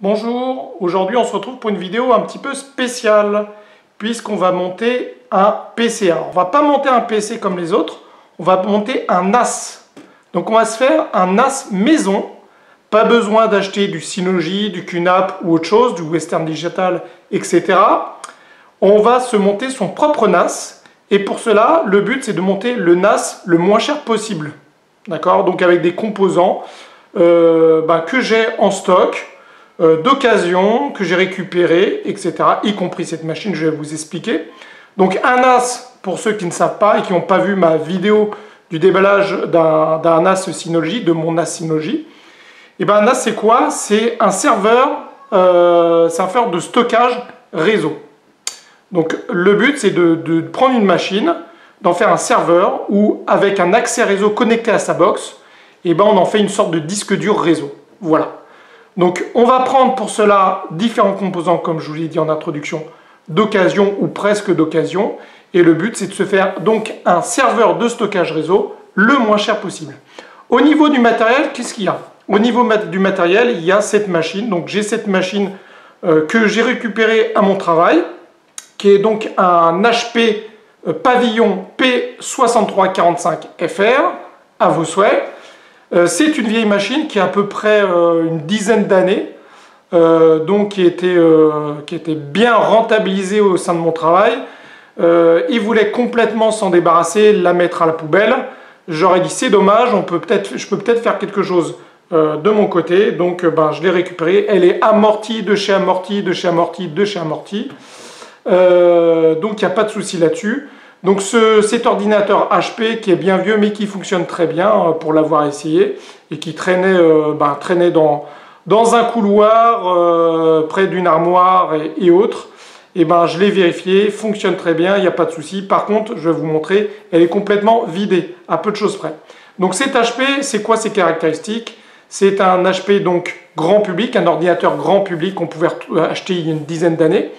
Bonjour, aujourd'hui on se retrouve pour une vidéo un petit peu spéciale puisqu'on va monter un PC. Alors, on va pas monter un PC comme les autres, on va monter un NAS. Donc on va se faire un NAS maison, pas besoin d'acheter du Synology, du QNAP ou autre chose, du Western Digital, etc. On va se monter son propre NAS et pour cela le but c'est de monter le NAS le moins cher possible. D'accord? Donc avec des composants que j'ai en stock, d'occasion, que j'ai récupéré, etc. Y compris cette machine, je vais vous expliquer. Donc un NAS, pour ceux qui ne savent pas et qui n'ont pas vu ma vidéo du déballage d'un NAS Synology, de mon NAS Synology, et ben un NAS c'est quoi? C'est un serveur de stockage réseau. Donc le but c'est de prendre une machine, d'en faire un serveur où avec un accès réseau connecté à sa box, et ben on en fait une sorte de disque dur réseau. Voilà. Donc on va prendre pour cela différents composants, comme je vous l'ai dit en introduction, d'occasion ou presque d'occasion. Et le but c'est de se faire donc un serveur de stockage réseau le moins cher possible. Au niveau du matériel, qu'est-ce qu'il y a? Au niveau du matériel, il y a cette machine. Donc j'ai cette machine que j'ai récupérée à mon travail, qui est donc un HP Pavillon P6345FR, à vos souhaits. C'est une vieille machine qui a à peu près une dizaine d'années, donc qui était bien rentabilisée au sein de mon travail. Ils voulaient complètement s'en débarrasser, la mettre à la poubelle. J'aurais dit c'est dommage, je peux peut-être faire quelque chose de mon côté. Donc je l'ai récupérée. Elle est amortie de chez amorti, de chez amorti, de chez amorti. Donc il n'y a pas de souci là-dessus. Donc cet ordinateur HP qui est bien vieux mais qui fonctionne très bien pour l'avoir essayé et qui traînait dans un couloir près d'une armoire et autres, et je l'ai vérifié, fonctionne très bien, il n'y a pas de souci. Par contre, je vais vous montrer, elle est complètement vidée, à peu de choses près. Donc cet HP, c'est quoi ses caractéristiques? C'est un HP donc grand public, un ordinateur grand public qu'on pouvait acheter il y a une dizaine d'années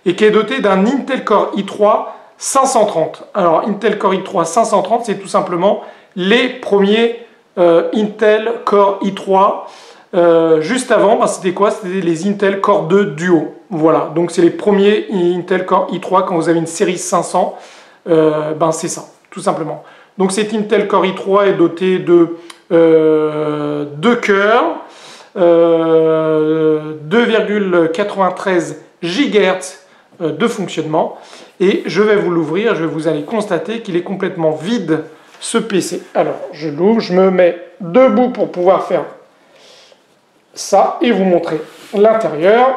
et qui est doté d'un Intel Core i3 530. Alors Intel Core i3 530, c'est tout simplement les premiers Intel Core i3. Juste avant, c'était quoi? C'était les Intel Core 2 Duo. Voilà, donc c'est les premiers Intel Core i3 quand vous avez une série 500. C'est ça, tout simplement. Donc cet Intel Core i3 est doté de 2 cœurs, 2,93 GHz de fonctionnement. Et je vais vous l'ouvrir, vous allez constater qu'il est complètement vide, ce PC. Alors, je l'ouvre, je me mets debout pour pouvoir faire ça et vous montrer l'intérieur.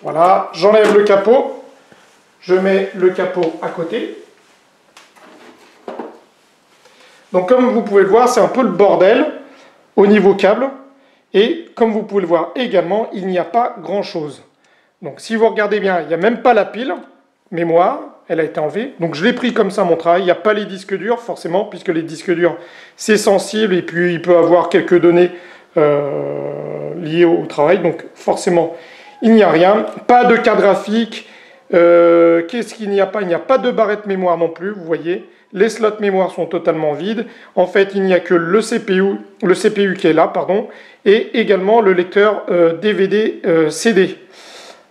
Voilà, j'enlève le capot, je mets le capot à côté. Donc comme vous pouvez le voir, c'est un peu le bordel au niveau câble. Et comme vous pouvez le voir également, il n'y a pas grand-chose. Donc si vous regardez bien, il n'y a même pas la pile mémoire, elle a été enlevée. Donc je l'ai pris comme ça mon travail, il n'y a pas les disques durs forcément, puisque les disques durs c'est sensible et puis il peut avoir quelques données liées au travail. Donc forcément, il n'y a rien. Pas de carte graphique. Qu'est-ce qu'il n'y a pas? Il n'y a pas de barrette mémoire non plus, vous voyez. Les slots mémoire sont totalement vides. En fait, il n'y a que le CPU qui est là, pardon, et également le lecteur DVD CD.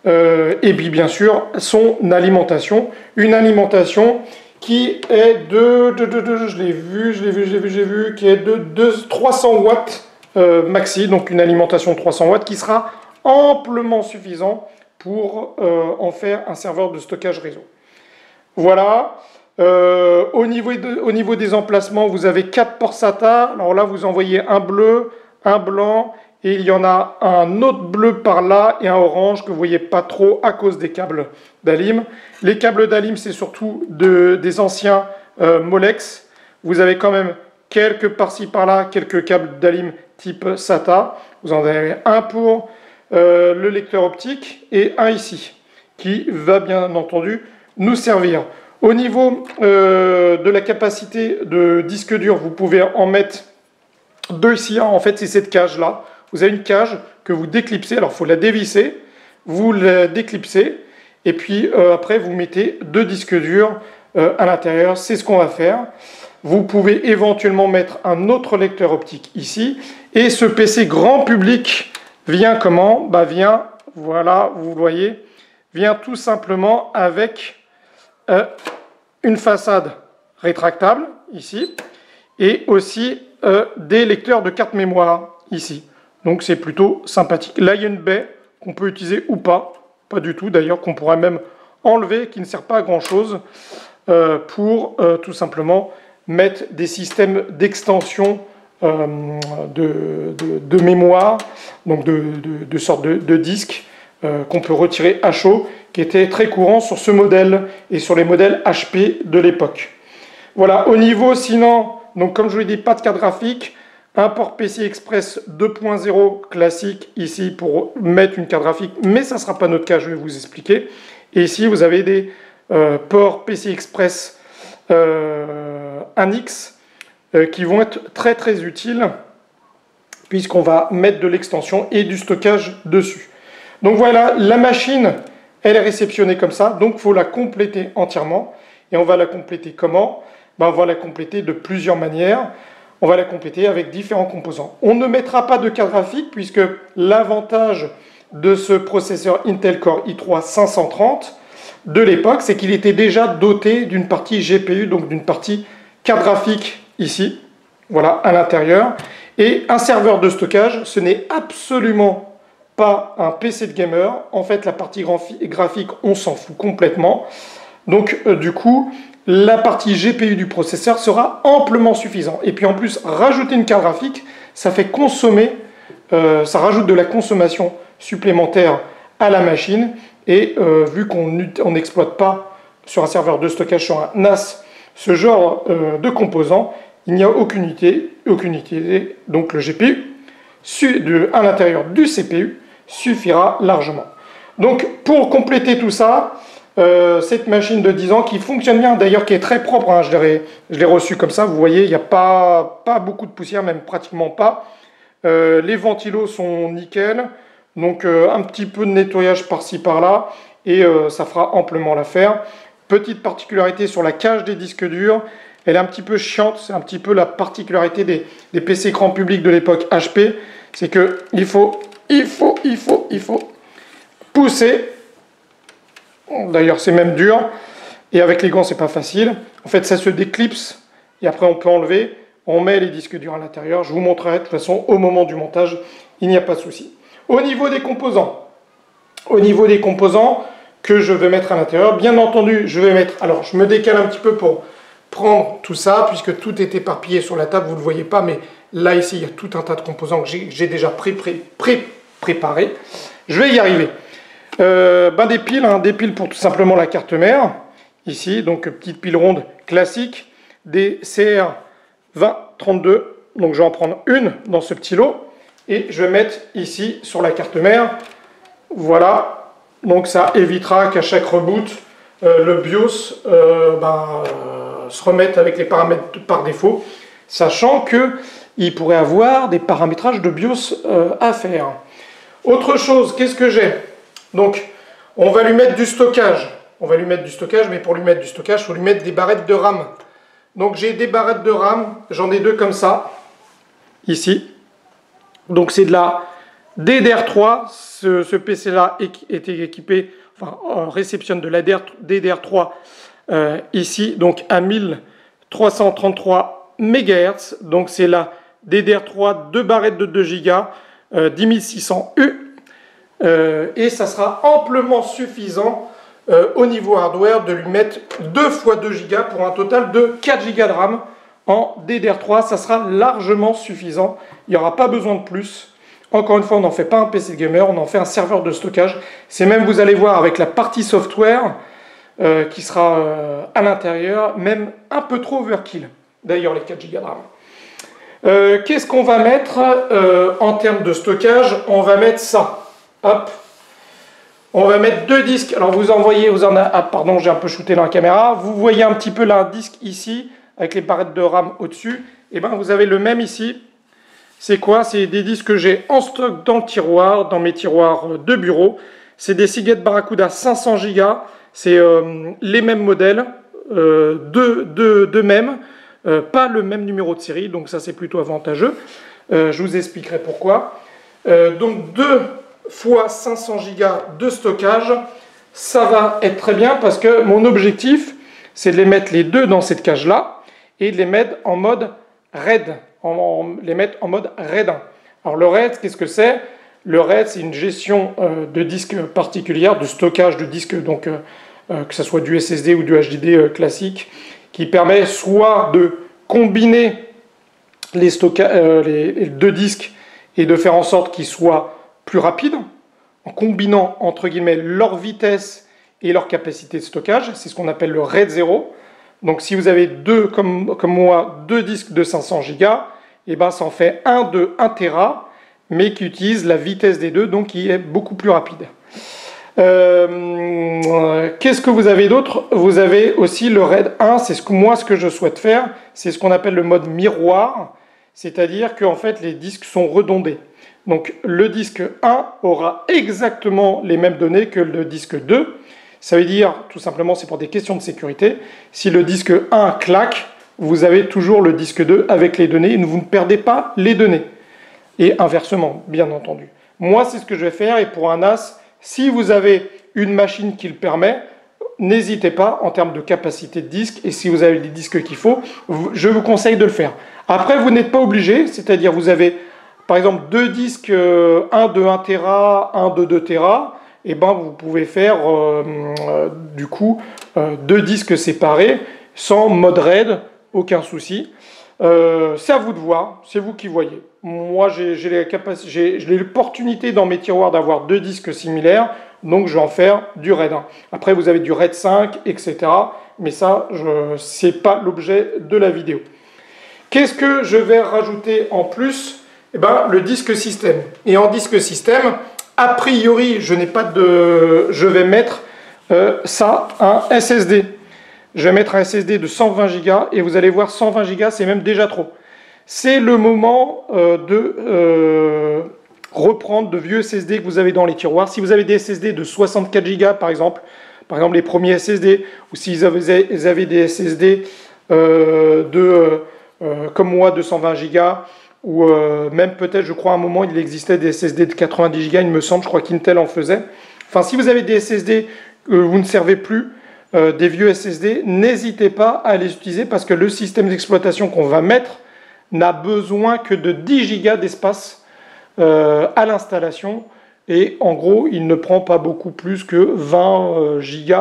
Et puis bien sûr, son alimentation. Une alimentation qui est qui est de 300 watts maxi, donc une alimentation de 300 watts qui sera amplement suffisant pour en faire un serveur de stockage réseau. Voilà. Au niveau des emplacements, vous avez 4 ports SATA. Alors là, vous envoyez un bleu, un blanc, et il y en a un autre bleu par là et un orange que vous ne voyez pas trop à cause des câbles d'Alim. Les câbles d'Alim, c'est surtout des anciens Molex. Vous avez quand même quelques par-ci par-là, quelques câbles d'Alim type SATA. Vous en avez un pour le lecteur optique et un ici, qui va bien entendu nous servir. Au niveau de la capacité de disque dur, vous pouvez en mettre 2 ici. En fait, c'est cette cage-là. Vous avez une cage que vous déclipsez. Alors, il faut la dévisser. Vous la déclipsez. Et puis, après, vous mettez 2 disques durs à l'intérieur. C'est ce qu'on va faire. Vous pouvez éventuellement mettre un autre lecteur optique ici. Et ce PC grand public vient comment? Bah vient, voilà, vous voyez, vient tout simplement avec une façade rétractable ici et aussi des lecteurs de carte mémoire ici. Donc c'est plutôt sympathique. Là il y a une baie qu'on peut utiliser ou pas du tout d'ailleurs, qu'on pourrait même enlever, qui ne sert pas à grand chose pour tout simplement mettre des systèmes d'extension de mémoire, donc de sorte de disques qu'on peut retirer à chaud, qui était très courant sur ce modèle et sur les modèles HP de l'époque. Voilà, au niveau sinon, donc comme je vous l'ai dit, pas de carte graphique, un port PCI Express 2.0 classique ici pour mettre une carte graphique, mais ça ne sera pas notre cas, je vais vous expliquer. Et ici, vous avez des ports PCI Express 1X qui vont être très très utiles puisqu'on va mettre de l'extension et du stockage dessus. Donc voilà, la machine, elle est réceptionnée comme ça, donc il faut la compléter entièrement. Et on va la compléter comment? Ben, on va la compléter de plusieurs manières. On va la compléter avec différents composants. On ne mettra pas de carte graphique puisque l'avantage de ce processeur Intel Core i3 530 de l'époque, c'est qu'il était déjà doté d'une partie GPU, donc d'une partie carte graphique ici, voilà, à l'intérieur. Et un serveur de stockage, ce n'est absolument pas un PC de gamer. En fait, la partie graphique, on s'en fout complètement. Donc, du coup, la partie GPU du processeur sera amplement suffisante. Et puis en plus, rajouter une carte graphique, ça fait consommer, ça rajoute de la consommation supplémentaire à la machine. Et vu qu'on n'exploite pas sur un serveur de stockage, sur un NAS, ce genre de composants, il n'y a aucune utilité. Donc le GPU à l'intérieur du CPU suffira largement. Donc pour compléter tout ça, cette machine de 10 ans qui fonctionne bien, d'ailleurs qui est très propre, hein, je l'ai reçue comme ça, vous voyez, il n'y a pas beaucoup de poussière, même pratiquement pas. Les ventilos sont nickel, donc un petit peu de nettoyage par-ci par-là, et ça fera amplement l'affaire. Petite particularité sur la cage des disques durs, elle est un petit peu chiante, c'est un petit peu la particularité des PC grand public de l'époque HP, c'est qu'il faut pousser. D'ailleurs, c'est même dur. Et avec les gants, c'est pas facile. En fait, ça se déclipse. Et après, on peut enlever. On met les disques durs à l'intérieur. Je vous montrerai de toute façon au moment du montage. Il n'y a pas de souci. Au niveau des composants. Que je vais mettre à l'intérieur. Bien entendu, je vais mettre... Alors, je me décale un petit peu pour prendre tout ça, puisque tout est éparpillé sur la table. Vous ne le voyez pas, mais là, ici, il y a tout un tas de composants que j'ai déjà préparés. Je vais y arriver. Des piles pour tout simplement la carte mère, ici, donc petite pile ronde classique, des CR2032, donc je vais en prendre une dans ce petit lot, et je vais mettre ici sur la carte mère, voilà, donc ça évitera qu'à chaque reboot, le BIOS se remette avec les paramètres par défaut, sachant qu'il pourrait avoir des paramétrages de BIOS à faire. Autre chose, qu'est-ce que j'ai? Donc, on va lui mettre du stockage. Mais pour lui mettre du stockage, il faut lui mettre des barrettes de RAM. Donc, j'ai des barrettes de RAM. J'en ai deux comme ça, ici. Donc, c'est de la DDR3. Ce PC-là était équipé, réceptionne de la DDR3 ici, donc à 1333 MHz. Donc, c'est la DDR3, 2 barrettes de 2 Go, 10600U. Et ça sera amplement suffisant au niveau hardware de lui mettre 2 fois 2 Go pour un total de 4 Go de RAM en DDR3. Ça sera largement suffisant. Il n'y aura pas besoin de plus. Encore une fois, on n'en fait pas un PC de gamer, on en fait un serveur de stockage. C'est même, vous allez voir, avec la partie software qui sera à l'intérieur, même un peu trop overkill. D'ailleurs, les 4 Go de RAM. Qu'est-ce qu'on va mettre en termes de stockage? On va mettre ça. Hop, on va mettre 2 disques. Alors vous en voyez, pardon, j'ai un peu shooté dans la caméra. Vous voyez un petit peu là un disque ici avec les barrettes de RAM au-dessus. Et bien vous avez le même ici. C'est quoi? C'est des disques que j'ai en stock dans le tiroir, dans mes tiroirs de bureau. C'est des Seagate Barracuda 500 Go. C'est les mêmes modèles, deux mêmes. pas le même numéro de série, donc ça c'est plutôt avantageux. Je vous expliquerai pourquoi. Donc 2 fois 500 Go de stockage, ça va être très bien parce que mon objectif, c'est de les mettre les deux dans cette cage-là et de les mettre en mode RAID, les mettre en mode RAID 1. Alors le RAID, qu'est-ce que c'est? Le RAID, c'est une gestion de disque particulière, de stockage de disque, donc que ce soit du SSD ou du HDD classique, qui permet soit de combiner les deux disques et de faire en sorte qu'ils soient plus rapides, en combinant entre guillemets leur vitesse et leur capacité de stockage. C'est ce qu'on appelle le RAID 0. Donc si vous avez comme moi, deux disques de 500 Go, et ben ça en fait un de 1 Tera, mais qui utilise la vitesse des deux, donc qui est beaucoup plus rapide. Qu'est-ce que vous avez d'autre? Vous avez aussi le RAID 1, c'est ce que je souhaite faire, c'est ce qu'on appelle le mode miroir, c'est-à-dire que en fait, les disques sont redondés. Donc le disque 1 aura exactement les mêmes données que le disque 2. Ça veut dire, tout simplement, c'est pour des questions de sécurité, si le disque 1 claque, vous avez toujours le disque 2 avec les données et vous ne perdez pas les données. Et inversement, bien entendu. Moi, c'est ce que je vais faire, et pour un NAS, si vous avez une machine qui le permet, n'hésitez pas en termes de capacité de disque, et si vous avez les disques qu'il faut, je vous conseille de le faire. Après, vous n'êtes pas obligé, c'est-à-dire vous avez par exemple deux disques, un de 1 Tera, un de 2 Tera, et ben vous pouvez faire du coup deux disques séparés sans mode RAID, aucun souci. C'est à vous de voir, c'est vous qui voyez. Moi j'ai l'opportunité dans mes tiroirs d'avoir deux disques similaires, donc je vais en faire du RAID 1. Après vous avez du RAID 5, etc. Mais ça, c'est pas l'objet de la vidéo. Qu'est-ce que je vais rajouter en plus? Eh ben, le disque système. Et en disque système, a priori, je vais mettre ça, un SSD. Je vais mettre un SSD de 120 Go et vous allez voir, 120 Go, c'est même déjà trop. C'est le moment de reprendre de vieux SSD que vous avez dans les tiroirs. Si vous avez des SSD de 64 Go, par exemple les premiers SSD, ou si vous avez des SSD comme moi, de 120 Go, ou même peut-être, je crois à un moment, il existait des SSD de 90 Go, il me semble, je crois qu'Intel en faisait. Enfin, si vous avez des SSD que vous ne servez plus, des vieux SSD, n'hésitez pas à les utiliser parce que le système d'exploitation qu'on va mettre n'a besoin que de 10 Go d'espace à l'installation, et en gros, il ne prend pas beaucoup plus que 20 Go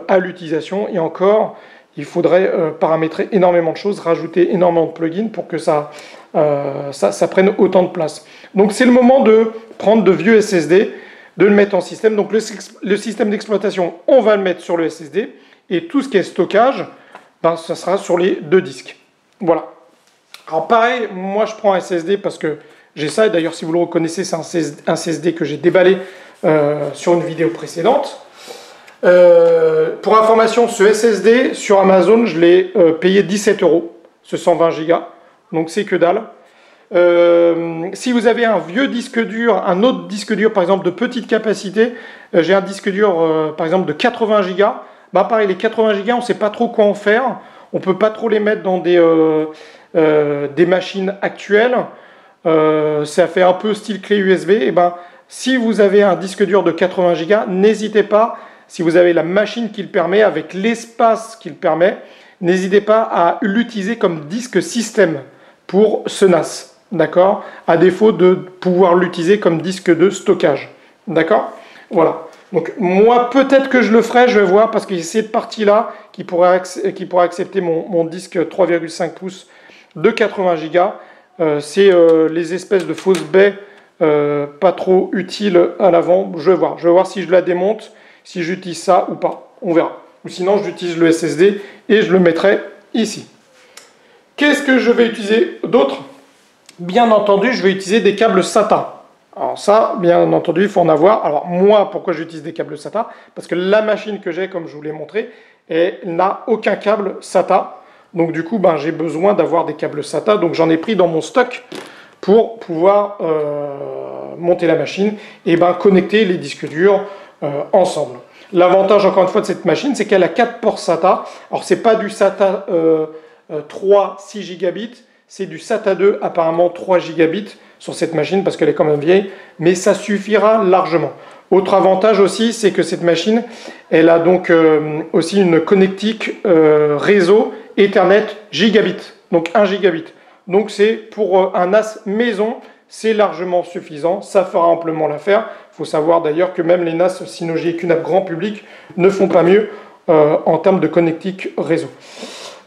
à l'utilisation, et encore, il faudrait paramétrer énormément de choses, rajouter énormément de plugins pour que ça prenne autant de place. Donc c'est le moment de prendre de vieux SSD, de le mettre en système. Donc le système d'exploitation, on va le mettre sur le SSD, et tout ce qui est stockage, ben, ça sera sur les deux disques. Voilà. Alors pareil, moi je prends un SSD parce que j'ai ça, et d'ailleurs si vous le reconnaissez, c'est un SSD que j'ai déballé sur une vidéo précédente. Pour information, ce SSD sur Amazon, je l'ai payé 17 €, ce 120 Go, donc c'est que dalle. Si vous avez un vieux disque dur, un autre disque dur par exemple de petite capacité, j'ai un disque dur par exemple de 80 Go, bah pareil, les 80 Go, on ne sait pas trop quoi en faire, on ne peut pas trop les mettre dans des machines actuelles, ça fait un peu style clé USB, et ben si vous avez un disque dur de 80 Go, n'hésitez pas. Si vous avez la machine qui le permet, avec l'espace qui le permet, n'hésitez pas à l'utiliser comme disque système pour ce NAS, d'accord? À défaut de pouvoir l'utiliser comme disque de stockage, d'accord? Voilà. Donc moi, peut-être que je le ferai, je vais voir, parce que cette partie-là qui pourra accepter mon disque 3,5 pouces de 80 Go, c'est les espèces de fausses baies pas trop utiles à l'avant. Je vais voir si je la démonte, si j'utilise ça ou pas, on verra. Ou sinon, j'utilise le SSD et je le mettrai ici. Qu'est-ce que je vais utiliser d'autre? Bien entendu, je vais utiliser des câbles SATA. Alors ça, bien entendu, il faut en avoir. Alors moi, pourquoi j'utilise des câbles SATA? Parce que la machine que j'ai, comme je vous l'ai montré, elle n'a aucun câble SATA. Donc du coup, ben, j'ai besoin d'avoir des câbles SATA. Donc j'en ai pris dans mon stock pour pouvoir monter la machine et ben, connecter les disques durs ensemble. L'avantage encore une fois de cette machine, c'est qu'elle a 4 ports SATA. Alors c'est pas du SATA 3, 6 gigabits. C'est du SATA 2, apparemment 3 gigabits sur cette machine parce qu'elle est quand même vieille, mais ça suffira largement. Autre avantage aussi, c'est que cette machine, elle a donc aussi une connectique réseau Ethernet gigabit, donc 1 gigabit. Donc c'est pour un NAS maison, c'est largement suffisant, ça fera amplement l'affaire. Il faut savoir d'ailleurs que même les NAS Synology et QNAP grand public ne font pas mieux en termes de connectique réseau.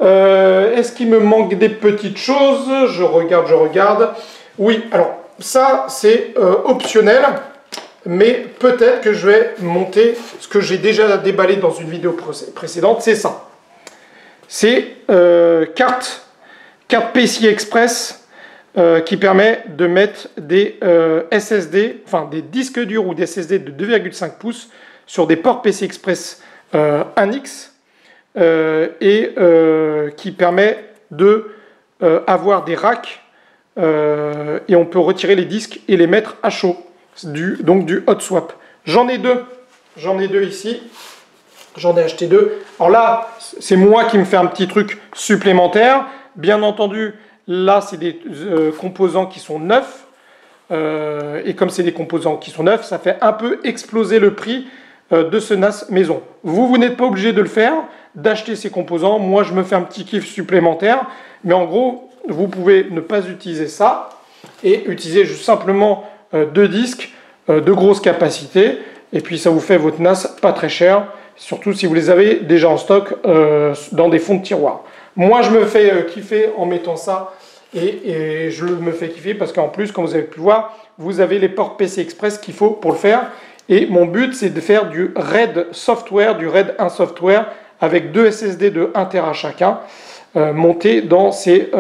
Est-ce qu'il me manque des petites choses? Je regarde. Oui, alors ça c'est optionnel, mais peut-être que je vais monter ce que j'ai déjà déballé dans une vidéo précédente, c'est ça. C'est carte PCI Express qui permet de mettre des SSD, enfin des disques durs ou des SSD de 2,5 pouces sur des ports PCI Express 1X. Qui permet de avoir des racks et on peut retirer les disques et les mettre à chaud, donc du hot swap. J'en ai deux ici, j'en ai acheté deux. Alors là, c'est moi qui me fais un petit truc supplémentaire. Bien entendu, là, c'est des composants qui sont neufs. Et comme c'est des composants qui sont neufs, ça fait un peu exploser le prix de ce NAS maison. Vous n'êtes pas obligé de le faire, d'acheter ces composants. Moi, je me fais un petit kiff supplémentaire. Mais en gros, vous pouvez ne pas utiliser ça et utiliser juste simplement deux disques de grosse capacité. Et puis, ça vous fait votre NAS pas très cher, surtout si vous les avez déjà en stock dans des fonds de tiroir. Moi, je me fais kiffer en mettant ça et je me fais kiffer parce qu'en plus, comme vous avez pu voir, vous avez les ports PCI Express qu'il faut pour le faire. Et mon but, c'est de faire du RAID software, du RAID 1 software avec deux SSD de 1 Tera chacun montés dans ces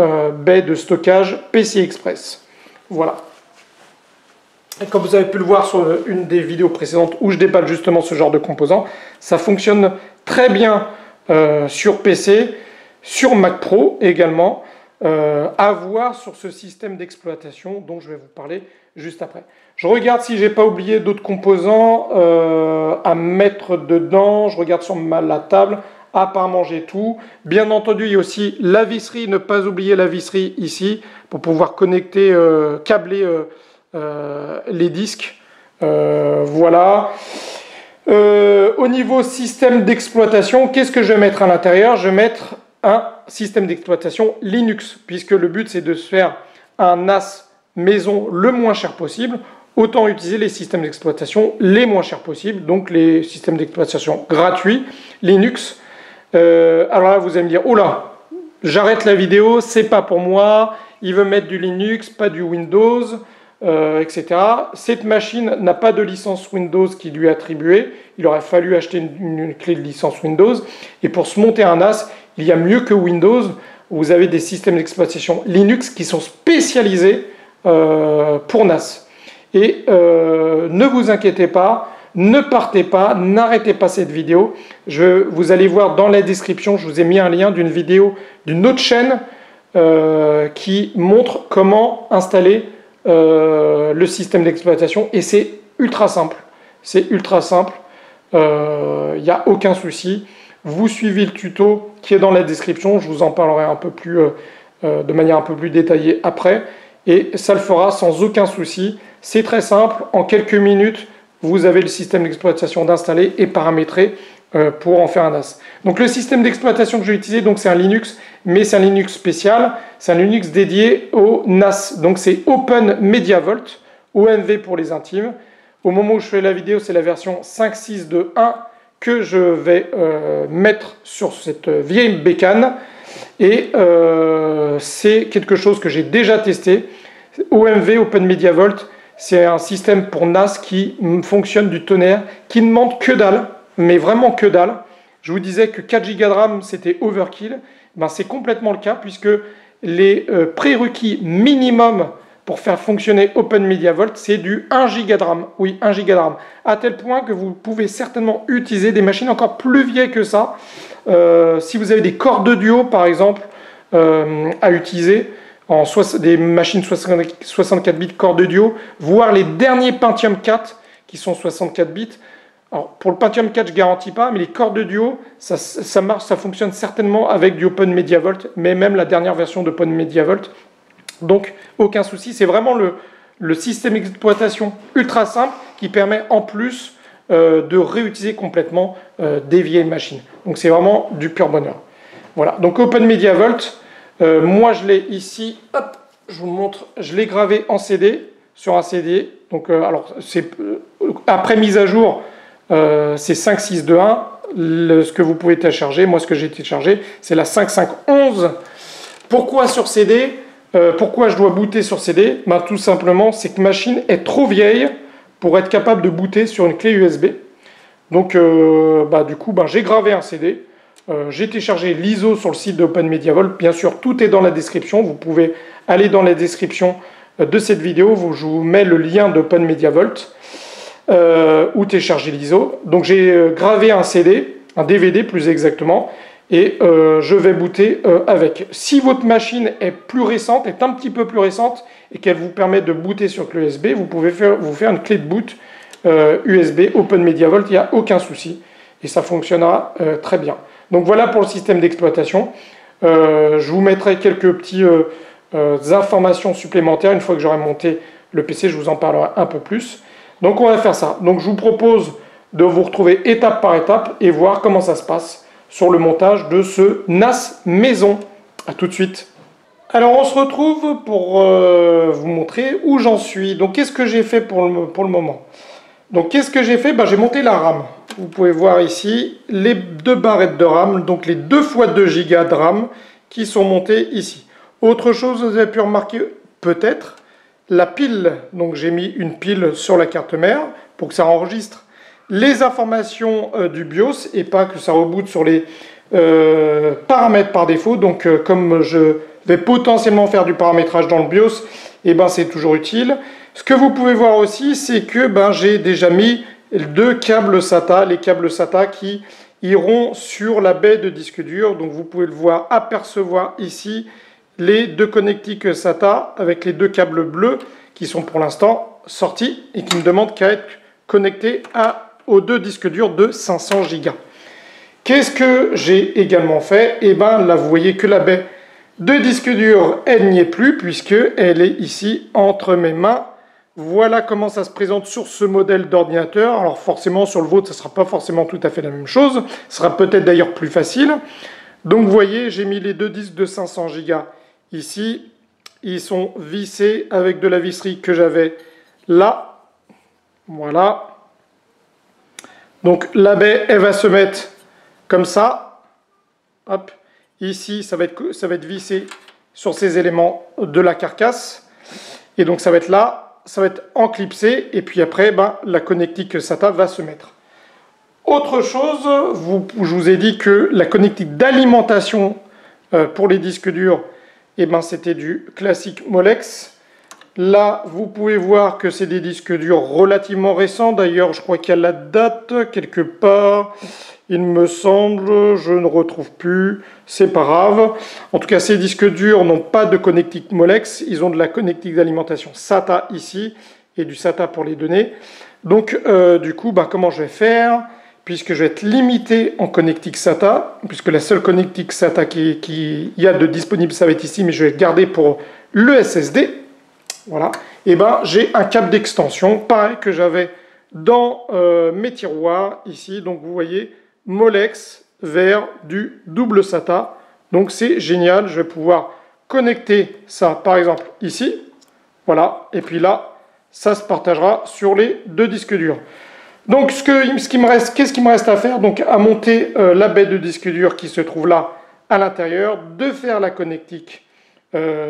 baies de stockage PCI Express. Voilà. Et comme vous avez pu le voir sur une des vidéos précédentes où je déballe justement ce genre de composants, ça fonctionne très bien sur PC, sur Mac Pro également, à voir sur ce système d'exploitation dont je vais vous parler juste après. Je regarde si j'ai pas oublié d'autres composants à mettre dedans. Je regarde sur la table. Apparemment, j'ai tout. Bien entendu, il y a aussi la visserie. Ne pas oublier la visserie ici pour pouvoir connecter, câbler les disques. Voilà. Au niveau système d'exploitation, qu'est-ce que je vais mettre à l'intérieur? Je vais mettre un système d'exploitation Linux, puisque le but, c'est de se faire un NAS maison le moins cher possible. Autant utiliser les systèmes d'exploitation les moins chers possibles, donc les systèmes d'exploitation gratuits, Linux. Alors là, vous allez me dire, oh là, j'arrête la vidéo, c'est pas pour moi, il veut mettre du Linux, pas du Windows, etc. Cette machine n'a pas de licence Windows qui lui est attribuée, il aurait fallu acheter une clé de licence Windows, et pour se monter un NAS, il y a mieux que Windows, vous avez des systèmes d'exploitation Linux qui sont spécialisés pour NAS. Et ne vous inquiétez pas, ne partez pas, n'arrêtez pas cette vidéo. Vous allez voir dans la description, je vous ai mis un lien d'une vidéo d'une autre chaîne qui montre comment installer le système d'exploitation. Et c'est ultra simple. C'est ultra simple. Il n'y a aucun souci. Vous suivez le tuto qui est dans la description. Je vous en parlerai un peu plus, de manière un peu plus détaillée après. Et ça le fera sans aucun souci. C'est très simple, en quelques minutes, vous avez le système d'exploitation d'installer et paramétrer pour en faire un NAS. Donc le système d'exploitation que je vais utiliser, c'est un Linux, mais c'est un Linux spécial, c'est un Linux dédié au NAS. Donc c'est Open Media Vault, OMV pour les intimes. Au moment où je fais la vidéo, c'est la version 5.6.2.1 que je vais mettre sur cette vieille bécane. Et c'est quelque chose que j'ai déjà testé. OMV, Open Media Vault, c'est un système pour NAS qui fonctionne du tonnerre, qui ne demande que dalle, mais vraiment que dalle. Je vous disais que 4 Go de RAM, c'était overkill. Ben, c'est complètement le cas, puisque les prérequis minimum pour faire fonctionner Open Media Vault, c'est du 1 Go de RAM. Oui, 1 Go de RAM. À tel point que vous pouvez certainement utiliser des machines encore plus vieilles que ça. Si vous avez des corps de duo, par exemple, à utiliser, des machines 64 bits corps de duo, voire les derniers Pentium 4 qui sont 64 bits, Alors, pour le Pentium 4, je ne garantis pas, mais les corps de duo, ça marche, ça fonctionne certainement avec du Open MediaVolt, mais même la dernière version d'Open MediaVolt. Donc, aucun souci. C'est vraiment le système d'exploitation ultra simple qui permet en plus de réutiliser complètement des vieilles machines. Donc, c'est vraiment du pur bonheur. Voilà. Donc, Open MediaVolt, moi, je l'ai ici. Hop, je vous montre. Je l'ai gravé en CD, sur un CD. Donc, alors, c'est après mise à jour. C'est 5.6.2.1, ce que vous pouvez télécharger. Moi, ce que j'ai téléchargé, c'est la 5.5.11. Pourquoi sur CD? Pourquoi je dois booter sur CD? Ben, tout simplement, c'est que ma machine est trop vieille pour être capable de booter sur une clé USB. Donc, du coup, j'ai gravé un CD. J'ai téléchargé l'ISO sur le site d'Open MediaVolt. Bien sûr, tout est dans la description. Vous pouvez aller dans la description de cette vidéo. Je vous mets le lien d'Open MediaVolt. Ou télécharger l'ISO. Donc j'ai gravé un CD, un DVD plus exactement, et je vais booter avec. Si votre machine est plus récente, est un petit peu plus récente, et qu'elle vous permet de booter sur clé USB, vous pouvez vous faire une clé de boot USB Open MediaVolt, il n'y a aucun souci, et ça fonctionnera très bien. Donc voilà pour le système d'exploitation. Je vous mettrai quelques petites informations supplémentaires une fois que j'aurai monté le PC, je vous en parlerai un peu plus. Donc on va faire ça. Donc je vous propose de vous retrouver étape par étape et voir comment ça se passe sur le montage de ce NAS maison. A tout de suite. Alors on se retrouve pour vous montrer où j'en suis. Donc qu'est-ce que j'ai fait pour le moment? Donc qu'est-ce que j'ai fait? J'ai monté la RAM. Vous pouvez voir ici les deux barrettes de RAM, donc les 2 x 2 Go de RAM qui sont montées ici. Autre chose, vous avez pu remarquer peut-être, la pile, donc j'ai mis une pile sur la carte mère pour que ça enregistre les informations du BIOS et pas que ça reboot sur les paramètres par défaut. Donc comme je vais potentiellement faire du paramétrage dans le BIOS, c'est toujours utile. Ce que vous pouvez voir aussi, c'est que j'ai déjà mis 2 câbles SATA, les câbles SATA qui iront sur la baie de disque dur. Donc vous pouvez le voir, apercevoir ici les 2 connectiques SATA avec les 2 câbles bleus qui sont pour l'instant sortis et qui ne demandent qu'à être connectés aux 2 disques durs de 500 Go. Qu'est-ce que j'ai également fait? Là vous voyez que la baie de disque dur, elle n'y est plus puisque elle est ici entre mes mains. Voilà comment ça se présente sur ce modèle d'ordinateur. Alors forcément sur le vôtre, ça ne sera pas forcément tout à fait la même chose. Ce sera peut-être d'ailleurs plus facile. Donc vous voyez, j'ai mis les 2 disques de 500 Go ici. Ils sont vissés avec de la visserie que j'avais là. Voilà. Donc la baie, elle va se mettre comme ça. Hop. Ici, ça va être vissé sur ces éléments de la carcasse. Et donc ça va être là, ça va être enclipsé. Et puis après, la connectique SATA va se mettre. Autre chose, je vous ai dit que la connectique d'alimentation pour les disques durs, c'était du classique Molex. Là, vous pouvez voir que c'est des disques durs relativement récents. D'ailleurs, je crois qu'il y a la date quelque part. Il me semble, je ne retrouve plus. C'est pas grave. En tout cas, ces disques durs n'ont pas de connectique Molex. Ils ont de la connectique d'alimentation SATA ici et du SATA pour les données. Donc, du coup, comment je vais faire? Puisque je vais être limité en connectique SATA, puisque la seule connectique SATA qu'il y a de disponible, ça va être ici, mais je vais garder pour le SSD. Voilà. J'ai un câble d'extension, pareil que j'avais dans mes tiroirs ici. Donc vous voyez, Molex vers du double SATA. Donc c'est génial, je vais pouvoir connecter ça par exemple ici. Voilà. Et puis là, ça se partagera sur les 2 disques durs. Donc, qu'est-ce qui me reste à faire? Donc, à monter la baie de disque dur qui se trouve là à l'intérieur, de faire la connectique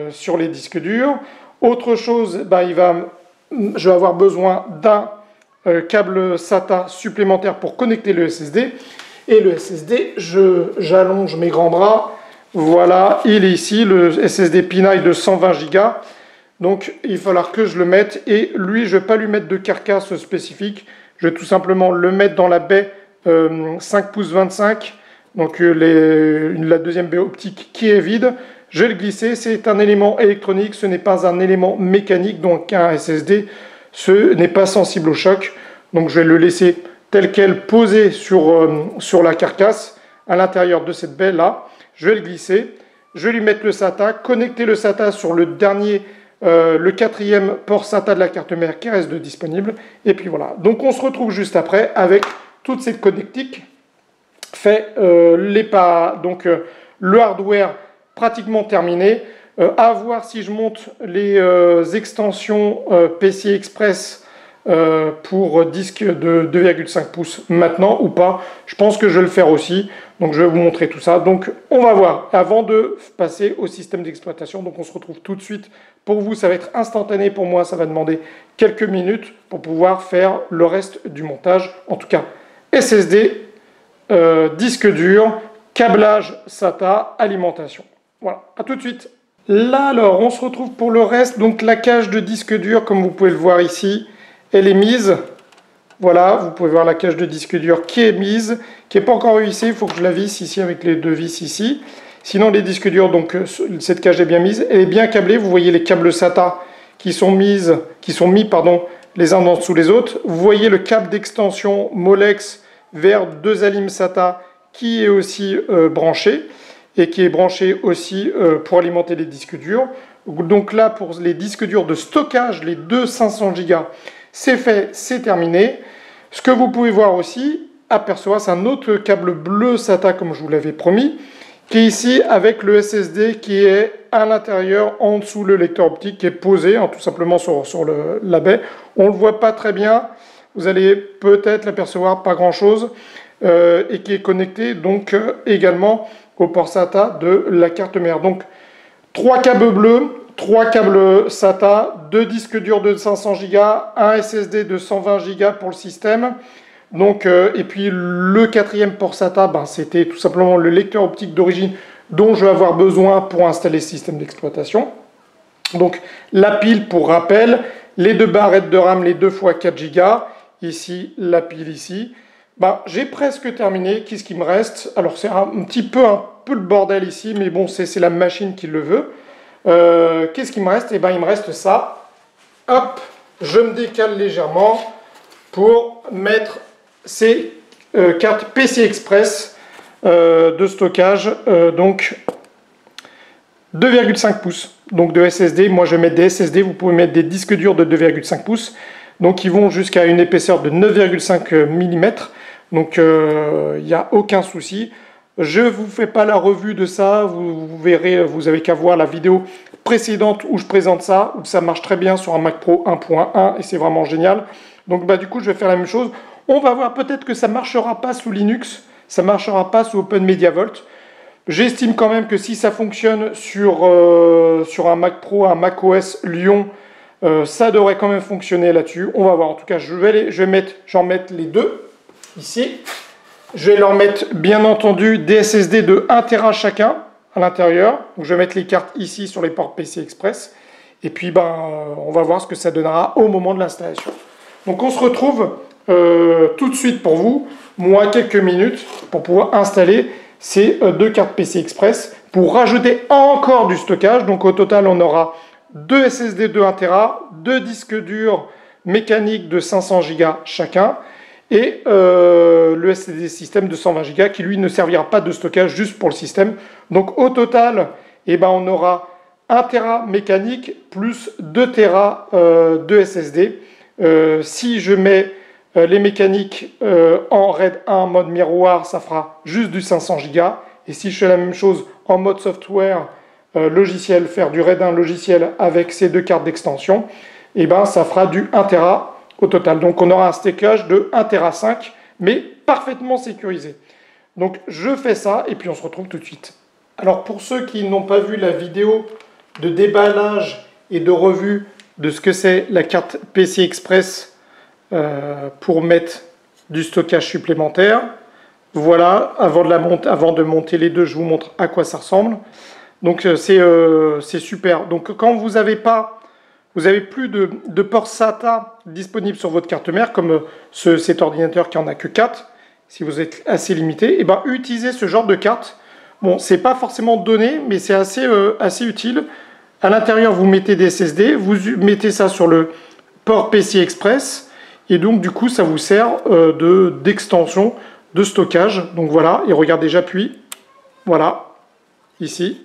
sur les disques durs. Autre chose, je vais avoir besoin d'un câble SATA supplémentaire pour connecter le SSD. Et le SSD, j'allonge mes grands bras. Voilà, il est ici, le SSD Pinail de 120 Go. Donc, il va falloir que je le mette. Et lui, je ne vais pas lui mettre de carcasse spécifique. Je vais tout simplement le mettre dans la baie 5 pouces 25, donc la deuxième baie optique qui est vide. Je vais le glisser, c'est un élément électronique, ce n'est pas un élément mécanique, donc un SSD, ce n'est pas sensible au choc. Donc je vais le laisser telle qu'elle posée sur la carcasse à l'intérieur de cette baie là. Je vais le glisser, je vais lui mettre le SATA, connecter le SATA sur le dernier, le quatrième port SATA de la carte mère qui reste disponible. Et puis voilà. Donc on se retrouve juste après avec toute cette connectique fait donc le hardware pratiquement terminé. À voir si je monte les extensions PCI Express pour disque de 2,5 pouces maintenant ou pas. Je pense que je vais le faire aussi. Donc je vais vous montrer tout ça. Donc on va voir avant de passer au système d'exploitation. Donc on se retrouve tout de suite. Pour vous, ça va être instantané. Pour moi, ça va demander quelques minutes pour pouvoir faire le reste du montage. En tout cas, SSD, disque dur, câblage SATA, alimentation. Voilà, à tout de suite. Là alors, on se retrouve pour le reste. Donc la cage de disque dur, comme vous pouvez le voir ici, elle est mise. Voilà, vous pouvez voir la cage de disque dur qui est mise, qui n'est pas encore vissée. Il faut que je la visse ici avec les deux vis ici. Sinon, les disques durs, donc cette cage est bien mise. Elle est bien câblée. Vous voyez les câbles SATA qui sont mis les uns en dessous les autres. Vous voyez le câble d'extension Molex vers 2 alimes SATA qui est aussi branché et qui est branché aussi pour alimenter les disques durs. Donc là, pour les disques durs de stockage, les deux 500 Go, c'est fait, c'est terminé. Ce que vous pouvez voir aussi, apercevoir, c'est un autre câble bleu SATA, comme je vous l'avais promis, qui est ici avec le SSD qui est à l'intérieur, en dessous le lecteur optique, qui est posé tout simplement sur la baie. On ne le voit pas très bien, vous allez peut-être l'apercevoir, pas grand-chose, et qui est connecté donc également au port SATA de la carte mère. Donc 3 câbles bleus, 3 câbles SATA, 2 disques durs de 500 Go, un SSD de 120 Go pour le système. Donc, et puis le quatrième port SATA, c'était tout simplement le lecteur optique d'origine dont je vais avoir besoin pour installer le système d'exploitation. Donc la pile pour rappel, les 2 barrettes de RAM, les 2 x 4 Go, ici la pile ici. J'ai presque terminé. Qu'est-ce qui me reste? Alors c'est un peu le bordel ici, mais bon, c'est la machine qui le veut. Qu'est-ce qui me reste? Il me reste ça. Hop, je me décale légèrement pour mettre ces cartes PCI Express de stockage, donc 2,5 pouces donc de SSD. Moi je vais mettre des SSD, vous pouvez mettre des disques durs de 2,5 pouces, donc ils vont jusqu'à une épaisseur de 9,5 mm. Donc il n'y a aucun souci. Je ne vous fais pas la revue de ça, vous verrez, vous avez qu'à voir la vidéo précédente où je présente ça, où ça marche très bien sur un Mac Pro 1.1 et c'est vraiment génial. Donc du coup je vais faire la même chose. On va voir, peut-être que ça ne marchera pas sous Linux, ça ne marchera pas sous OpenMediaVault. J'estime quand même que si ça fonctionne sur un Mac Pro, un Mac OS Lyon, ça devrait quand même fonctionner là-dessus. On va voir, en tout cas j'en mettre les deux ici. Je vais leur mettre bien entendu des SSD de 1 Tera chacun à l'intérieur. Donc je vais mettre les cartes ici sur les ports PCI Express. Et puis on va voir ce que ça donnera au moment de l'installation. Donc on se retrouve tout de suite pour vous, moi quelques minutes, pour pouvoir installer ces 2 cartes PCI Express pour rajouter encore du stockage. Donc au total on aura 2 SSD de 1 Tera, 2 disques durs mécaniques de 500 Go chacun, et le SSD système de 120 Go qui lui ne servira pas de stockage, juste pour le système. Donc au total, on aura 1 Tera mécanique plus 2 Tera de SSD. Si je mets les mécaniques en RAID 1 mode miroir, ça fera juste du 500 Go. Et si je fais la même chose en mode software logiciel, faire du RAID 1 logiciel avec ces 2 cartes d'extension, ça fera du 1 Tera au total. Donc on aura un stockage de 1 Tera 5, mais parfaitement sécurisé. Donc je fais ça et puis on se retrouve tout de suite. Alors pour ceux qui n'ont pas vu la vidéo de déballage et de revue de ce que c'est la carte PCI Express pour mettre du stockage supplémentaire, voilà, avant de monter les deux, je vous montre à quoi ça ressemble. Donc c'est super. Donc quand vous avez plus de port SATA disponible sur votre carte mère, comme cet ordinateur qui en a que 4, si vous êtes assez limité, utilisez ce genre de carte. Bon, c'est pas forcément donné, mais c'est assez utile. À l'intérieur, vous mettez des SSD, vous mettez ça sur le port PCI Express, Et donc du coup ça vous sert d'extension de stockage. Donc voilà, et regardez, j'appuie, voilà, ici,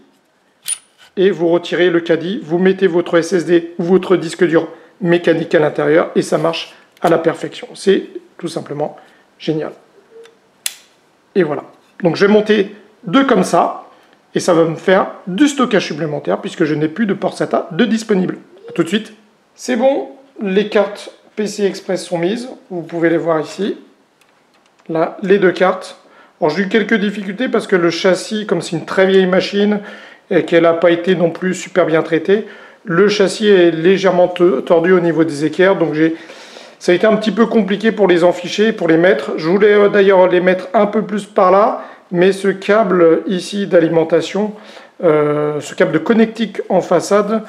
et vous retirez le caddie, vous mettez votre SSD ou votre disque dur mécanique à l'intérieur et ça marche à la perfection. C'est tout simplement génial. Et voilà. Donc je vais monter deux comme ça et ça va me faire du stockage supplémentaire puisque je n'ai plus de port SATA de disponible. A tout de suite. C'est bon, les cartes PCI Express sont mises. Vous pouvez les voir ici. Là, les deux cartes. Alors j'ai eu quelques difficultés parce que le châssis, comme c'est une très vieille machine et qu'elle n'a pas été non plus super bien traitée, le châssis est légèrement tordu au niveau des équerres. Donc ça a été un petit peu compliqué pour les enficher, pour les mettre. Je voulais d'ailleurs les mettre un peu plus par là, mais ce câble ici d'alimentation, ce câble de connectique en façade,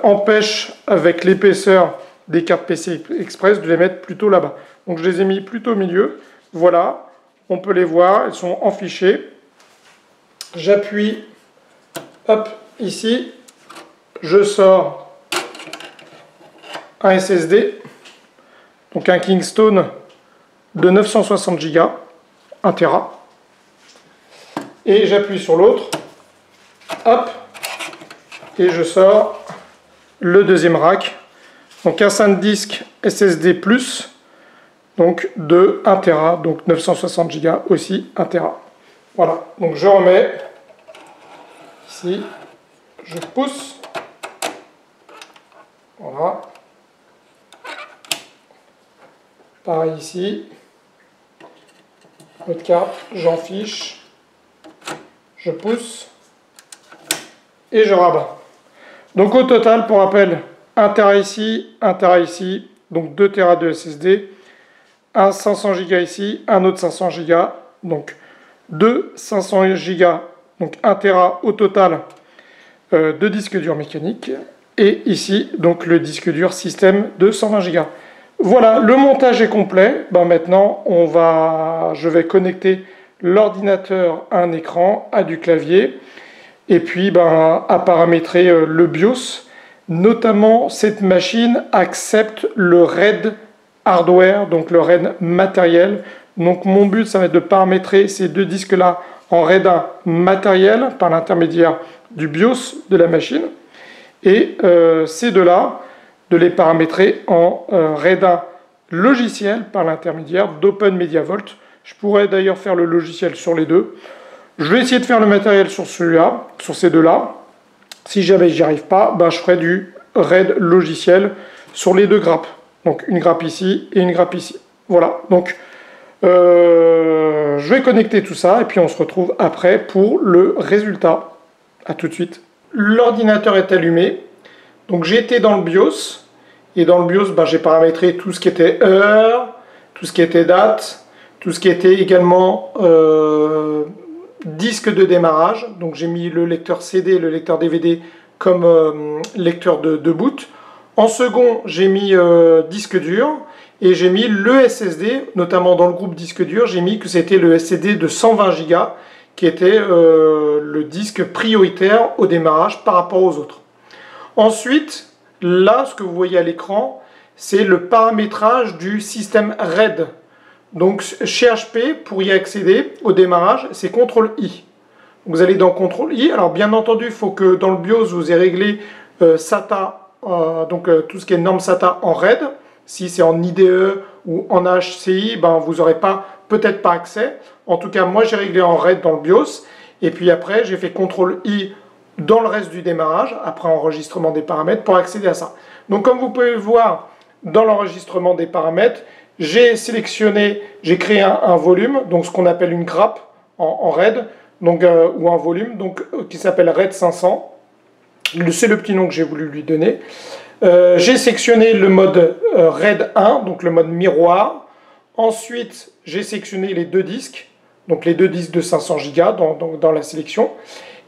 empêche avec l'épaisseur des cartes PCI Express de les mettre plutôt là-bas. Donc je les ai mis plutôt au milieu. Voilà, on peut les voir, elles sont enfichées. J'appuie, hop, ici, je sors un SSD. Donc un Kingston de 960 Go, 1 Tera. Et j'appuie sur l'autre, hop, et je sors le deuxième rack. Donc un SanDisk SSD+, donc de 1 Tera, donc 960 Go aussi 1 Tera. Voilà, donc je remets ici, je pousse, voilà. Pareil ici, l'autre carte, j'en fiche, je pousse et je rabats. Donc au total, pour rappel, 1 Tera ici, 1 Tera ici, donc 2 Tera de SSD, un 500 Go ici, un autre 500 Go, donc 2 500 Go, donc 1 Tera au total de disque dur mécanique, et ici, donc le disque dur système de 120 Go. Voilà, le montage est complet. Ben maintenant, je vais connecter l'ordinateur à un écran, à du clavier, et puis à paramétrer le BIOS. Notamment, cette machine accepte le RAID hardware, donc le RAID matériel. Donc mon but, ça va être de paramétrer ces deux disques-là en RAID 1 matériel par l'intermédiaire du BIOS de la machine. Et ces deux-là, de les paramétrer en RAID 1 logiciel par l'intermédiaire d'OpenMediaVault. Je pourrais d'ailleurs faire le logiciel sur les deux. Je vais essayer de faire le matériel sur celui-là, sur ces deux-là. Si jamais j'y arrive pas, je ferai du RAID logiciel sur les deux grappes. Donc une grappe ici et une grappe ici. Voilà, donc je vais connecter tout ça et puis on se retrouve après pour le résultat. A tout de suite. L'ordinateur est allumé. Donc j'ai été dans le BIOS. Et dans le BIOS, j'ai paramétré tout ce qui était heure, tout ce qui était date, tout ce qui était également disque de démarrage. Donc j'ai mis le lecteur CD, le lecteur DVD comme lecteur de boot. En second, j'ai mis disque dur et j'ai mis le SSD, notamment dans le groupe disque dur, j'ai mis que c'était le SSD de 120 Go qui était le disque prioritaire au démarrage par rapport aux autres. Ensuite, là, ce que vous voyez à l'écran, c'est le paramétrage du système RAID. Donc chez HP, pour y accéder au démarrage, c'est CTRL-I. Vous allez dans CTRL-I. Alors bien entendu, il faut que dans le BIOS, vous ayez réglé SATA, tout ce qui est norme SATA en RAID. Si c'est en IDE ou en HCI, vous n'aurez peut-être pas accès. En tout cas, moi j'ai réglé en RAID dans le BIOS. Et puis après, j'ai fait CTRL-I dans le reste du démarrage, après enregistrement des paramètres, pour accéder à ça. Donc comme vous pouvez le voir, dans l'enregistrement des paramètres, j'ai sélectionné, j'ai créé un volume, donc ce qu'on appelle une grappe en RAID, donc, ou un volume, donc, qui s'appelle RAID 500. C'est le petit nom que j'ai voulu lui donner. J'ai sélectionné le mode RAID 1, donc le mode miroir. Ensuite, j'ai sélectionné les deux disques, donc les deux disques de 500 Go dans la sélection.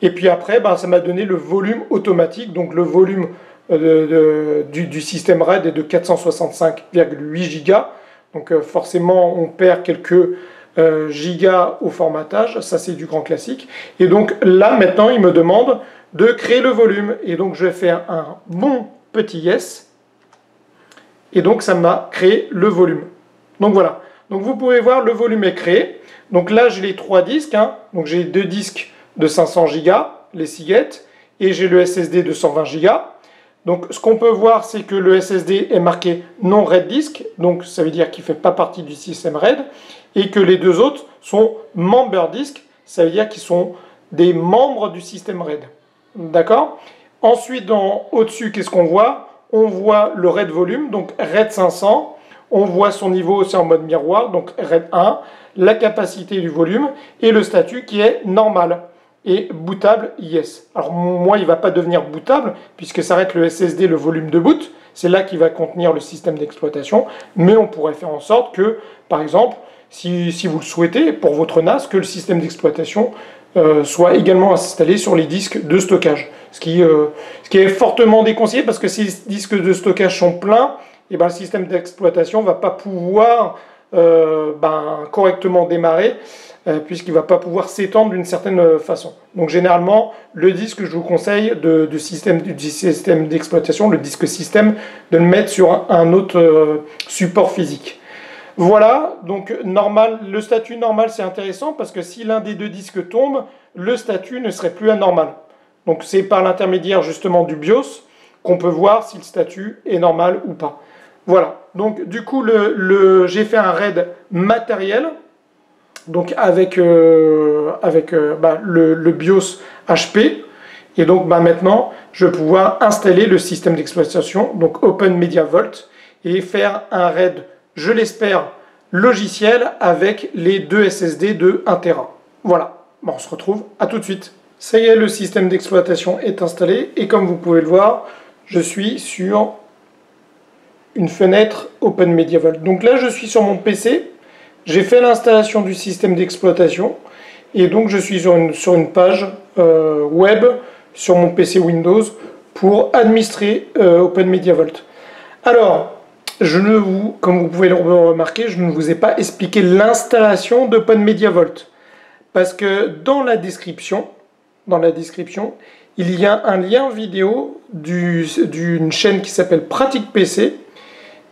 Et puis après, ça m'a donné le volume automatique, donc le volume du système RAID est de 465,8 Go. Donc forcément, on perd quelques gigas au formatage, ça c'est du grand classique. Et donc là, maintenant, il me demande de créer le volume. Et donc je vais faire un bon petit yes. et donc ça m'a créé le volume. Donc voilà, donc vous pouvez voir le volume est créé. Donc là j'ai les 3 disques, hein. Donc j'ai 2 disques de 500 Go, les Seagate, et j'ai le SSD de 120 Go. Donc ce qu'on peut voir, c'est que le SSD est marqué non RAID disk, donc ça veut dire qu'il ne fait pas partie du système RAID, et que les deux autres sont member disk, ça veut dire qu'ils sont des membres du système RAID. D'accord? Ensuite, au-dessus, qu'est-ce qu'on voit? On voit le RAID volume, donc RAID 500, on voit son niveau aussi en mode miroir, donc RAID 1, la capacité du volume, et le statut qui est normal. Et bootable, yes. Alors moi, il ne va pas devenir bootable, puisque ça arrête le SSD, le volume de boot. C'est là qu'il va contenir le système d'exploitation. Mais on pourrait faire en sorte que, par exemple, si vous le souhaitez, pour votre NAS, que le système d'exploitation soit également installé sur les disques de stockage. Ce qui est fortement déconseillé, parce que si les disques de stockage sont pleins, et ben, le système d'exploitation ne va pas pouvoir correctement démarrer, puisqu'il ne va pas pouvoir s'étendre d'une certaine façon. Donc généralement, le disque, je vous conseille du système d'exploitation, le disque système, de le mettre sur un autre support physique. Voilà, donc normal, le statut normal c'est intéressant parce que si l'un des deux disques tombe, le statut ne serait plus anormal. Donc c'est par l'intermédiaire justement du BIOS qu'on peut voir si le statut est normal ou pas. Voilà, donc du coup j'ai fait un RAID matériel, donc avec le BIOS HP, et donc maintenant je vais pouvoir installer le système d'exploitation, donc OpenMediaVault, et faire un RAID, je l'espère, logiciel avec les deux SSD de 1 Tera. Voilà, bon, on se retrouve, à tout de suite. Ça y est, le système d'exploitation est installé, et comme vous pouvez le voir, je suis sur une fenêtre OpenMediaVault. Donc là, je suis sur mon PC, j'ai fait l'installation du système d'exploitation, et donc je suis sur une page web sur mon PC Windows pour administrer OpenMediaVault. Alors, comme vous pouvez le remarquer, je ne vous ai pas expliqué l'installation d'OpenMediaVault, parce que dans la description, il y a un lien vidéo d'une chaîne qui s'appelle Pratique PC,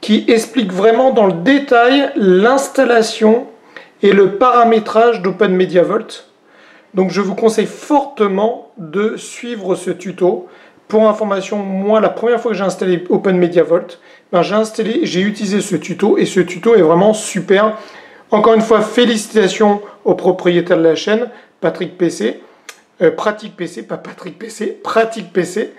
qui explique vraiment dans le détail l'installation et le paramétrage d'OpenMediaVault. Donc je vous conseille fortement de suivre ce tuto. Pour information, moi la première fois que j'ai installé OpenMediaVault, j'ai utilisé ce tuto, et ce tuto est vraiment super. Encore une fois, félicitations au propriétaire de la chaîne, Patrick PC, Pratique PC, pas Patrick PC, Pratique PC.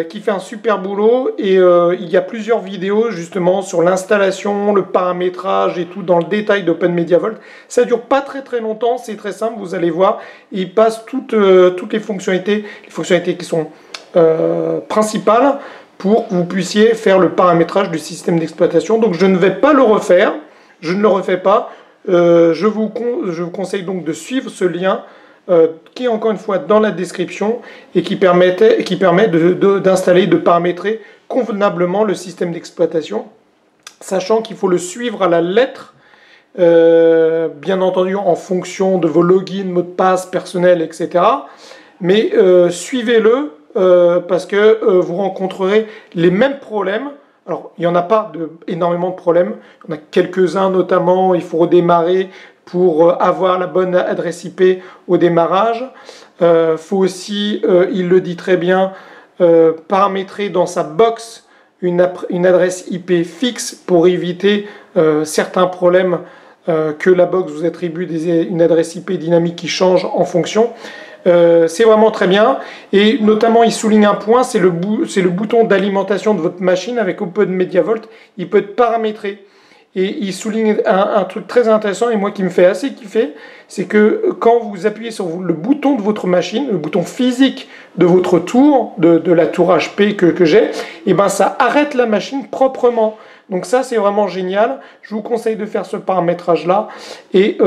Qui fait un super boulot, et il y a plusieurs vidéos justement sur l'installation, le paramétrage et tout dans le détail d'OpenMediaVault. Ça dure pas très longtemps, c'est très simple, vous allez voir. Il passe toutes les fonctionnalités qui sont principales pour que vous puissiez faire le paramétrage du système d'exploitation. Donc je ne vais pas le refaire, je ne le refais pas. Je vous conseille donc de suivre ce lien qui est encore une fois dans la description, et qui permet d'installer, de paramétrer convenablement le système d'exploitation, sachant qu'il faut le suivre à la lettre, bien entendu en fonction de vos logins, mots de passe personnels, etc. Mais suivez-le parce que vous rencontrerez les mêmes problèmes. Alors, il n'y en a pas énormément de problèmes, il y en a quelques-uns notamment, il faut redémarrer pour avoir la bonne adresse IP au démarrage. Faut aussi, il le dit très bien, paramétrer dans sa box une adresse IP fixe pour éviter certains problèmes que la box vous attribue une adresse IP dynamique qui change en fonction. C'est vraiment très bien, et notamment il souligne un point, c'est le bouton d'alimentation de votre machine. Avec OpenMediaVault, il peut être paramétré. Et il souligne un truc très intéressant, et moi qui me fait assez kiffer, c'est que quand vous appuyez sur le bouton de votre machine, le bouton physique de votre tour, de la tour HP que j'ai, et ben ça arrête la machine proprement. Donc ça c'est vraiment génial, je vous conseille de faire ce paramétrage là, et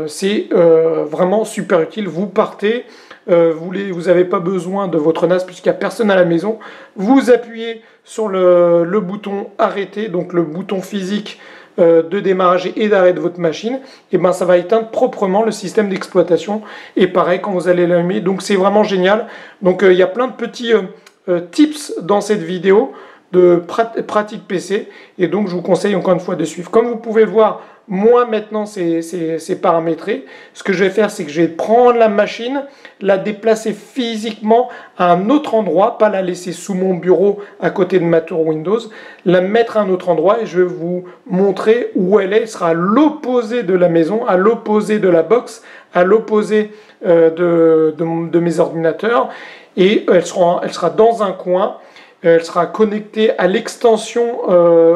c'est vraiment super utile. Vous partez, vous n'avez pas besoin de votre NAS puisqu'il n'y a personne à la maison, vous appuyez sur le bouton arrêter, donc le bouton physique de démarrage et d'arrêt de votre machine, et ben ça va éteindre proprement le système d'exploitation, et pareil quand vous allez l'allumer. Donc c'est vraiment génial. Donc il y a plein de petits tips dans cette vidéo. de pratique PC, et donc je vous conseille encore une fois de suivre. Comme vous pouvez le voir, moi maintenant c'est paramétré. Ce que je vais faire, c'est que je vais prendre la machine, la déplacer physiquement à un autre endroit, pas la laisser sous mon bureau à côté de ma tour Windows, la mettre à un autre endroit et je vais vous montrer où elle est. Elle sera à l'opposé de la maison, à l'opposé de la box, à l'opposé de mes ordinateurs, et elle sera dans un coin. Elle sera connectée à l'extension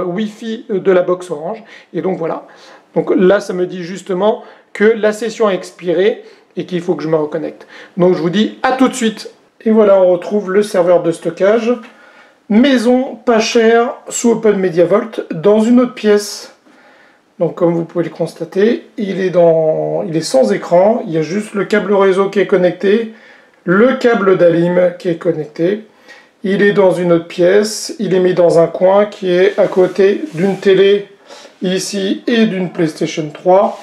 Wi-Fi de la box Orange. Et donc voilà. Donc là, ça me dit justement que la session a expiré et qu'il faut que je me reconnecte. Donc je vous dis à tout de suite. Et voilà, on retrouve le serveur de stockage. Maison pas chère sous OpenMediaVault dans une autre pièce. Donc comme vous pouvez le constater, il est sans écran. Il y a juste le câble réseau qui est connecté, le câble d'Alim qui est connecté. Il est dans une autre pièce, il est mis dans un coin qui est à côté d'une télé ici et d'une PlayStation 3.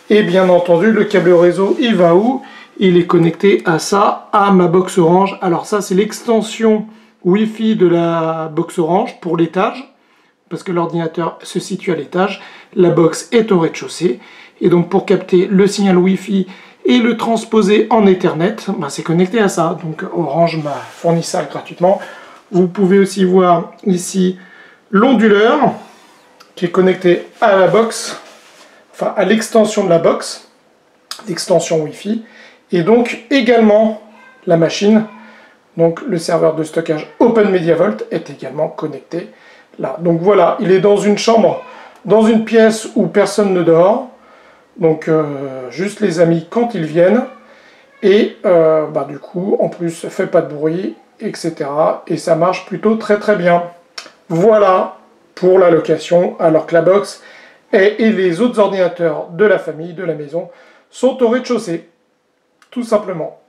Et bien entendu, le câble réseau, il va où? Il est connecté à ça, à ma box Orange. Alors ça, c'est l'extension Wi-Fi de la box Orange pour l'étage, parce que l'ordinateur se situe à l'étage. La box est au rez-de-chaussée. Et donc pour capter le signal Wi-Fi et le transposer en Ethernet, ben c'est connecté à ça. Donc Orange m'a fourni ça gratuitement. Vous pouvez aussi voir ici l'onduleur qui est connecté à la box, enfin à l'extension de la box, l'extension Wi-Fi, et donc également la machine. Donc le serveur de stockage OpenMediaVault est également connecté là. Donc voilà, il est dans une chambre, dans une pièce où personne ne dort. Donc juste les amis quand ils viennent, et du coup en plus ça fait pas de bruit, etc. Et ça marche plutôt très très bien. Voilà pour la location, alors que la box et les autres ordinateurs de la famille, de la maison, sont au rez-de-chaussée, tout simplement.